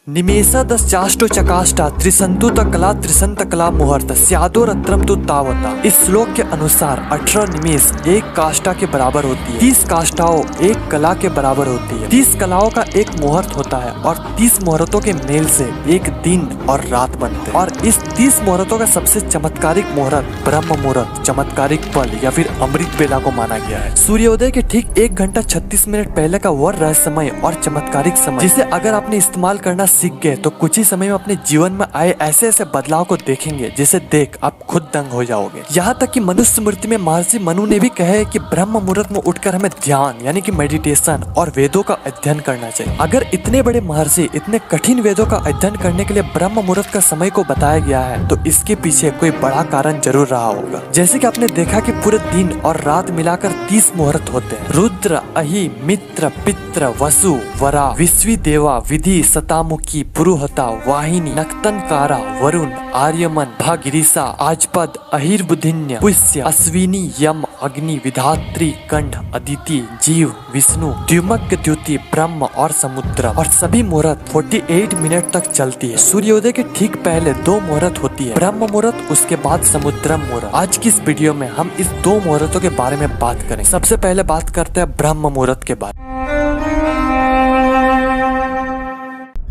निमेषदश्चाष्टो चकाष्टा त्रिसंतु कला त्रिसंत कला मुहूर्त स्यादो रत्रम तु तावता। इस श्लोक के अनुसार 18 निमेष एक काष्ठा के बराबर होती है, 30 काष्ठाओं एक कला के बराबर होती है, 30 कलाओं का एक मुहूर्त होता है और 30 मुहूर्तों के मेल से एक दिन और रात बनते हैं। और इस 30 मुहूर्तों का सबसे चमत्कारिक मुहूर्त ब्रह्म मुहूर्त, चमत्कारिक पल या फिर अमृत बेला को माना गया है। सूर्योदय के ठीक 1 घंटा 36 मिनट पहले का वह रहस्यमय और चमत्कारिक समय, जिसे अगर आपने इस्तेमाल करना सीख गए तो कुछ ही समय में अपने जीवन में आए ऐसे ऐसे बदलाव को देखेंगे जिसे देख आप खुद दंग हो जाओगे। यहाँ तक कि मनुष्य स्मृति में महर्षि मनु ने भी कहा है कि ब्रह्म मुहूर्त में उठकर हमें ध्यान यानी कि मेडिटेशन और वेदों का अध्ययन करना चाहिए। अगर इतने बड़े महर्षि इतने कठिन वेदों का अध्ययन करने के लिए ब्रह्म मुहूर्त का समय को बताया गया है तो इसके पीछे कोई बड़ा कारण जरूर रहा होगा। जैसे कि आपने देखा कि पूरे दिन और रात मिलाकर 30 मुहूर्त होते हैं। रुद्र, अहि, मित्र, पित्र, वसु, वरा, विश्वी देवा, विधि, सतामुखी, पुरुहता, वाहिनी, नक्तनकारा, वरुण, आर्यमन, भागिरिसा, आजपद, अहिर्बुधिन्य, पुष्य, अश्विनी, यम, अग्नि, विधात्री, कंठ, अदिति, जीव, विष्णु, द्युमक, द्युति, ब्रह्म और समुद्र। और सभी मुहूर्त 48 मिनट तक चलती है। सूर्योदय के ठीक पहले 2 मुहूर्त होती है, ब्रह्म मुहूर्त, उसके बाद समुद्र मुहूर्त। आज की इस वीडियो में हम इस 2 मुहूर्तों के बारे में बात करें। सबसे पहले बात करते हैं ब्रह्म मुहूर्त के बारे में।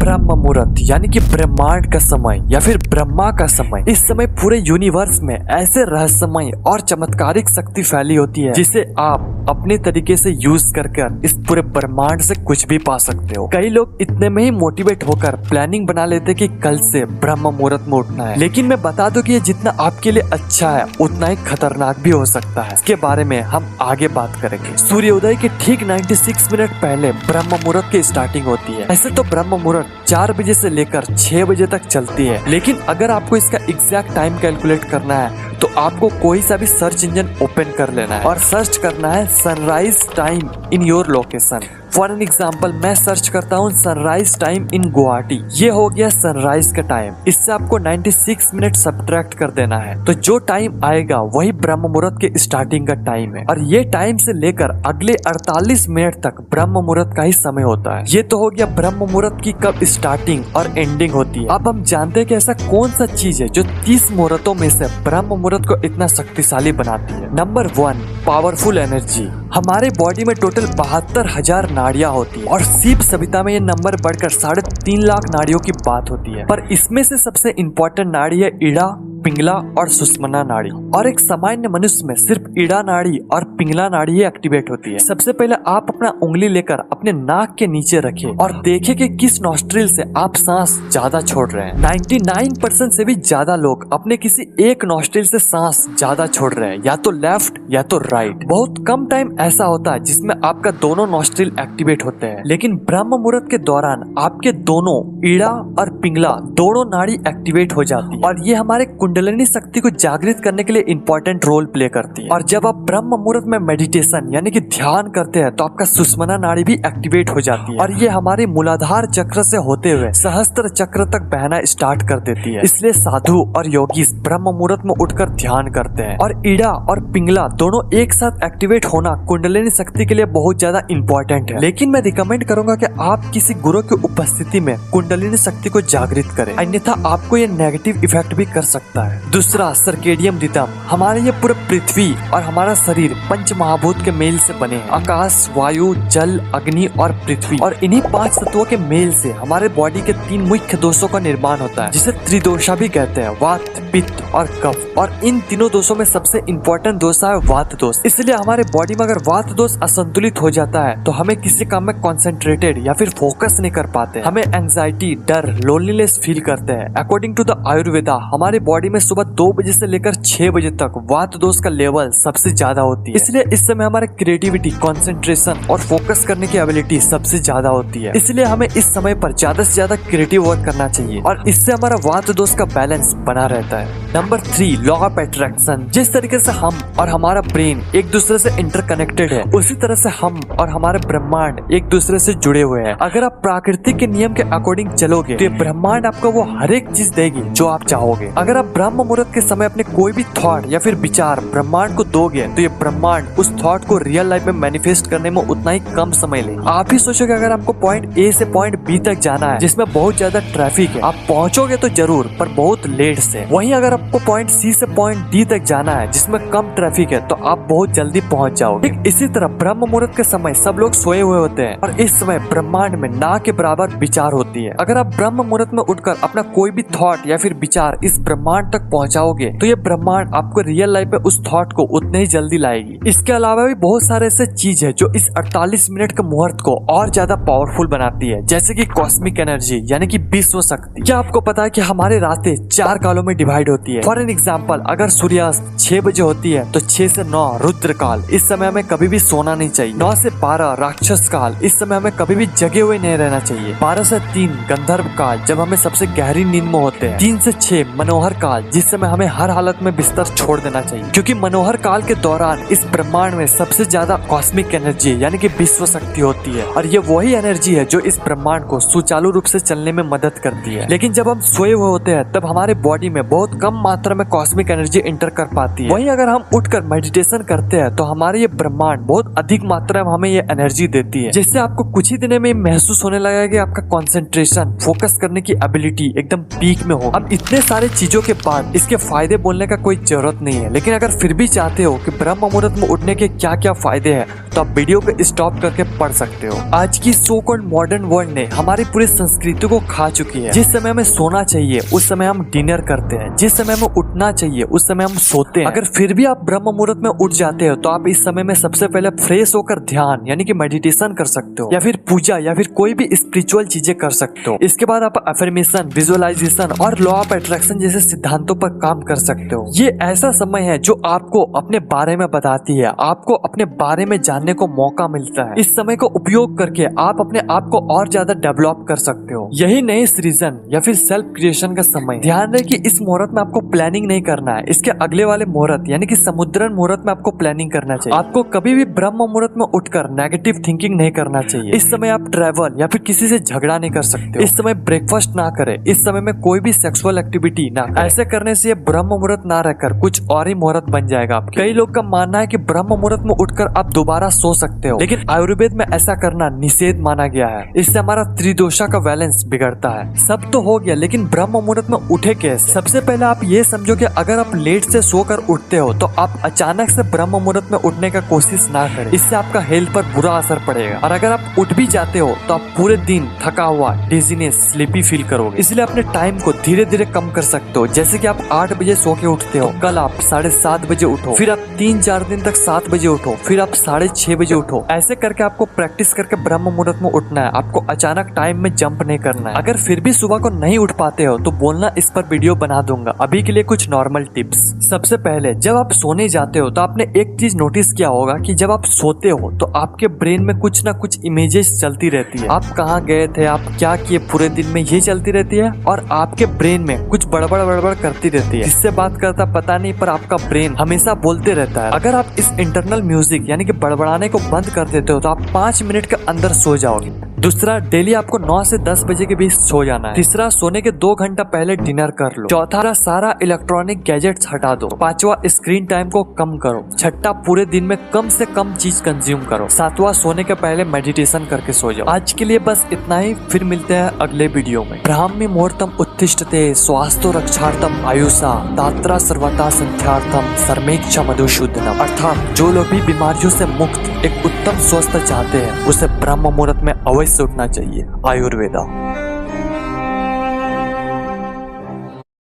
ब्रह्म मुहूर्त यानी कि ब्रह्मांड का समय या फिर ब्रह्मा का समय। इस समय पूरे यूनिवर्स में ऐसे रहस्यमय और चमत्कारिक शक्ति फैली होती है जिसे आप अपने तरीके से यूज कर इस पूरे ब्रह्मांड से कुछ भी पा सकते हो। कई लोग इतने में ही मोटिवेट होकर प्लानिंग बना लेते कि कल से ब्रह्म मुहूर्त में उठना है, लेकिन मैं बता दूं कि ये जितना आपके लिए अच्छा है उतना ही खतरनाक भी हो सकता है। इसके बारे में हम आगे बात करेंगे। सूर्योदय के ठीक 96 मिनट पहले ब्रह्म मुहूर्त की स्टार्टिंग होती है। ऐसे तो ब्रह्म मुहूर्त 4 बजे से लेकर 6 बजे तक चलती है, लेकिन अगर आपको इसका एग्जैक्ट टाइम कैलकुलेट करना है तो आपको कोई सा भी सर्च इंजन ओपन कर लेना है और सर्च करना है sunrise time in your location. For an example मैं सर्च करता हूँ सनराइज टाइम इन गुवाहाटी। ये हो गया सनराइज का टाइम। इससे आपको 96 मिनट सब्ट्रैक्ट कर देना है तो जो टाइम आएगा वही ब्रह्म मुहूर्त के स्टार्टिंग का टाइम है। और ये टाइम से लेकर अगले 48 मिनट तक ब्रह्म मुहूर्त का ही समय होता है। ये तो हो गया ब्रह्म मुहूर्त की कब स्टार्टिंग और एंडिंग होती है। अब हम जानते हैं कि ऐसा कौन सा चीज है जो 30 मुहूर्तों में से ब्रह्म मुहूर्त को इतना शक्तिशाली बनाती है। Number 1, powerful energy. हमारे बॉडी में टोटल 72,000 नाड़ियां होती है और शिव सभ्यता में ये नंबर बढ़कर 3.5 लाख नाड़ियों की बात होती है। पर इसमें से सबसे इम्पोर्टेंट नाड़ी है इड़ा, पिंगला और सुषुम्ना नाड़ी। और एक सामान्य मनुष्य में सिर्फ इड़ा नाड़ी और पिंगला नाड़ी ही एक्टिवेट होती है। सबसे पहले आप अपना उंगली लेकर अपने नाक के नीचे रखें और देखें कि किस नॉस्ट्रिल से आप सांस ज्यादा छोड़ रहे हैं। 99% से भी ज्यादा लोग अपने किसी एक नॉस्ट्रिल से सांस ज्यादा छोड़ रहे हैं, या तो लेफ्ट या तो राइट। बहुत कम टाइम ऐसा होता है जिसमें आपका दोनों नॉस्ट्रिल एक्टिवेट होते हैं, लेकिन ब्रह्म मुहूर्त के दौरान आपके दोनों इड़ा और पिंगला दोनों नाड़ी एक्टिवेट हो जाती है और ये हमारे कुंडलिनी शक्ति को जागृत करने के लिए इंपॉर्टेंट रोल प्ले करती है। और जब आप ब्रह्म मुहूर्त में मेडिटेशन यानी कि ध्यान करते हैं तो आपका सुषुम्ना नाड़ी भी एक्टिवेट हो जाती है और ये हमारे मूलाधार चक्र से होते हुए सहस्त्र चक्र तक बहना स्टार्ट कर देती है। इसलिए साधु और योगी ब्रह्म मुहूर्त में उठकर ध्यान करते हैं। और इड़ा और पिंगला दोनों एक साथ एक्टिवेट होना कुंडलिनी शक्ति के लिए बहुत ज्यादा इंपॉर्टेंट है। लेकिन मैं रिकमेंड करूंगा कि आप किसी गुरु की उपस्थिति में कुंडलिनी शक्ति को जागृत करें, अन्यथा आपको ये नेगेटिव इफेक्ट भी कर सकता है। दूसरा, सर्केडियम रिदम। हमारे ये पूरे पृथ्वी और हमारा शरीर 5 महाभूत के मेल से बने हैं, आकाश, वायु, जल, अग्नि और पृथ्वी। और इन्हीं 5 तत्वों के मेल से हमारे बॉडी के 3 मुख्य दोषों का निर्माण होता है, जिसे त्रिदोषा भी कहते हैं, वात, पित्त और कफ। और इन तीनों दोषों में सबसे इम्पोर्टेंट दोष है वात दोष। इसलिए हमारे बॉडी में अगर वात दोष असंतुलित हो जाता है तो हमें किसी काम में कॉन्सेंट्रेटेड या फिर फोकस नहीं कर पाते। हमें एंजाइटी, डर, लोनलीनेस फील करते हैं। अकॉर्डिंग टू द आयुर्वेदा हमारे बॉडी में सुबह 2 बजे से लेकर 6 बजे तक वात दोष का लेवल सबसे ज्यादा होती है। इसलिए इस समय हमारे क्रिएटिविटी, कंसंट्रेशन और फोकस करने की एबिलिटी सबसे ज्यादा होती है। इसलिए हमें इस समय पर ज्यादा से ज्यादा क्रिएटिव वर्क करना चाहिए और इससे हमारा वात दोष का बैलेंस बना रहता है। Number 3, law of attraction. जिस तरीके से हम और हमारा ब्रेन एक दूसरे से इंटरकनेक्टेड है, उसी तरह से हम और हमारे ब्रह्मांड एक दूसरे से जुड़े हुए हैं। अगर आप प्रकृति के नियम के अकॉर्डिंग चलोगे तो ये ब्रह्मांड आपको वो हर एक चीज देगी जो आप चाहोगे। अगर आप ब्रह्म मुहूर्त के समय अपने कोई भी थॉट या फिर विचार ब्रह्मांड को दोगे तो ये ब्रह्मांड उस थॉट को रियल लाइफ में मैनिफेस्ट करने में उतना ही कम समय ले। आप ही सोचोगे अगर आपको पॉइंट ए से पॉइंट बी तक जाना है जिसमें बहुत ज्यादा ट्रैफिक है, आप पहुंचोगे तो जरूर पर बहुत लेट से। वहीं अगर आपको पॉइंट सी से पॉइंट डी तक जाना है जिसमें कम ट्रैफिक है तो आप बहुत जल्दी पहुंच जाओगे। ठीक इसी तरह ब्रह्म मुहूर्त के समय सब लोग सोए हुए होते हैं और इस समय ब्रह्मांड में ना के बराबर विचार होती है। अगर आप ब्रह्म मुहूर्त में उठकर अपना कोई भी थॉट या फिर विचार इस ब्रह्मांड तक पहुंचाओगे तो ये ब्रह्मांड आपको रियल लाइफ में उस थॉट को उतने ही जल्दी लाएगी। इसके अलावा भी बहुत सारे ऐसे चीज है जो इस 48 मिनट के मुहूर्त को और ज्यादा पावरफुल बनाती है, जैसे कि कॉस्मिक एनर्जी यानी कि विश्व शक्ति। क्या आपको पता है कि हमारे रातें 4 कालों में डिवाइड होती है? फॉर एन एग्जाम्पल, अगर सूर्यास्त 6 बजे होती है तो 6 से 9 रुद्र काल, इस समय हमें कभी भी सोना नहीं चाहिए। 9 से 12 राक्षस काल, इस समय हमें कभी भी जगे हुए नहीं रहना चाहिए। 12 से 3 गंधर्व काल, जब हमें सबसे गहरी नींद में होते हैं। 3 से 6 मनोहर काल, जिस समय हमें हर हालत में बिस्तर छोड़ देना चाहिए, क्योंकि मनोहर काल के दौरान इस ब्रह्मांड में सबसे ज्यादा कॉस्मिक एनर्जी यानी कि विश्व शक्ति होती है और ये वही एनर्जी है जो इस ब्रह्मांड को सुचारू रूप से चलने में मदद करती है। लेकिन जब हम सोए हुए होते हैं तब हमारे बॉडी में बहुत कम मात्रा में कॉस्मिक एनर्जी इंटर कर पाती है। वहीं अगर हम उठकर मेडिटेशन करते हैं तो हमारे ये ब्रह्मांड बहुत अधिक मात्रा में हमें ये एनर्जी देती है, जिससे आपको कुछ ही दिनों में महसूस होने लगेगा कि आपका कंसंट्रेशन, फोकस करने की एबिलिटी एकदम पीक में हो। अब इतने सारे चीजों के बाद इसके फायदे बोलने का कोई जरूरत नहीं है, लेकिन अगर फिर भी चाहते हो कि ब्रह्म मुहूर्त में उठने के क्या क्या फायदे हैं तो आप वीडियो को स्टॉप करके पढ़ सकते हो। आज की सो कॉल्ड मॉडर्न वर्ल्ड ने हमारी पूरी संस्कृति को खा चुकी है। जिस समय हमें सोना चाहिए उस समय हम डिनर करते हैं, जिस समय हमें उठना चाहिए उस समय हम सोते हैं। अगर फिर भी आप ब्रह्म मुहूर्त में उठ जाते हो तो आप इस समय में सबसे पहले फ्रेश होकर ध्यान यानी कि मेडिटेशन कर सकते हो या फिर पूजा या फिर कोई भी स्पिरिचुअल चीजें कर सकते हो। इसके बाद आप अफर्मेशन, विजुअलाइजेशन और लॉ ऑफ अट्रैक्शन जैसे सिद्धांतों पर काम कर सकते हो। ये ऐसा समय है जो आपको अपने बारे में बताती है, आपको अपने बारे में जानने को मौका मिलता है। इस समय को उपयोग करके आप अपने आप को और ज्यादा डेवलप कर सकते हो। यही नए सृजन या फिर सेल्फ क्रिएशन का समय। ध्यान रहे कि इस मुहूर्त में आपको प्लानिंग नहीं करना है, इसके अगले वाले मुहूर्त यानी कि समुद्रन मुहूर्त में आपको प्लानिंग करना चाहिए। आपको कभी भी ब्रह्म मुहूर्त में उठकर नेगेटिव थिंकिंग नहीं करना चाहिए। इस समय आप ट्रैवल या फिर किसी से झगड़ा नहीं कर सकते हो। इस समय ब्रेकफास्ट ना करें, इस समय में कोई भी सेक्सुअल एक्टिविटी ना करें। ऐसे करने से ये ब्रह्म मुहूर्त ना रहकर कुछ और ही मुहूर्त बन जाएगा आपके। कई लोग का मानना है कि ब्रह्म मुहूर्त में उठकर आप दोबारा सो सकते हो, लेकिन आयुर्वेद में ऐसा करना निषेध माना गया है। इससे हमारा त्रिदोषा का बैलेंस बिगड़ता है। सब तो हो गया, लेकिन ब्रह्म मुहूर्त में उठे कैसे? सबसे पहले आप ये समझो कि अगर आप लेट से सोकर उठते हो तो आप अचानक से ब्रह्म मुहूर्त में उठने का कोशिश ना करें, इससे आपका हेल्थ पर बुरा असर पड़ेगा। और अगर आप उठ भी जाते हो तो आप पूरे दिन थका हुआ, डिजीनेस, स्लीपी फील करोगे। इसलिए अपने टाइम को धीरे धीरे कम कर सकते हो। जैसे कि आप 8 बजे सो के उठते हो, कल आप 7:30 बजे उठो, फिर आप 3-4 दिन तक 7 बजे उठो, फिर आप 6:30 बजे उठो। ऐसे करके आपको प्रैक्टिस करके ब्रह्म मुहूर्त में उठना है। आपको अचानक टाइम में जंप नहीं करना है। अगर फिर भी सुबह को नहीं उठ पाते हो तो बोलना, इस पर वीडियो बना दूंगा। अभी के लिए कुछ नॉर्मल टिप्स। सबसे पहले जब आप सोने जाते हो तो आपने एक चीज नोटिस किया होगा कि जब आप सोते हो तो आपके ब्रेन में कुछ ना कुछ इमेजेस चलती रहती है। आप कहाँ गए थे, आप क्या किए पूरे दिन में, ये चलती रहती है और आपके ब्रेन में कुछ बड़बड़ करती रहती है। किससे बात करता पता नहीं, पर आपका ब्रेन हमेशा बोलते रहता है। अगर आप इस इंटरनल म्यूजिक यानी कि बड़बड़ाने को बंद कर देते हो तो आप 5 मिनट के अंदर सो जाओगे। दूसरा, डेली आपको 9 से 10 बजे के बीच सो जाना है। तीसरा, सोने के 2 घंटा पहले डिनर कर लो। चौथा, सारा इलेक्ट्रॉनिक गैजेट्स हटा दो। 5वां, स्क्रीन टाइम को कम करो। 6वां, पूरे दिन में कम से कम चीज कंज्यूम करो। 7वां, सोने के पहले मेडिटेशन करके सो जाओ। आज के लिए बस इतना ही, फिर मिलते हैं अगले वीडियो में। ब्राह्मी मुहूर्तम उत्तिष्ठते स्वास्थ्य रक्षार्थम आयुषा दात्रा सर्वथा संध्यार्थम सर्मेक्ष मधुसूदनम। अर्थात जो लोग भी बीमारियों से मुक्त एक उत्तम स्वस्थ चाहते हैं उसे ब्रह्म मुहूर्त में अवश्य उठना चाहिए। आयुर्वेदा।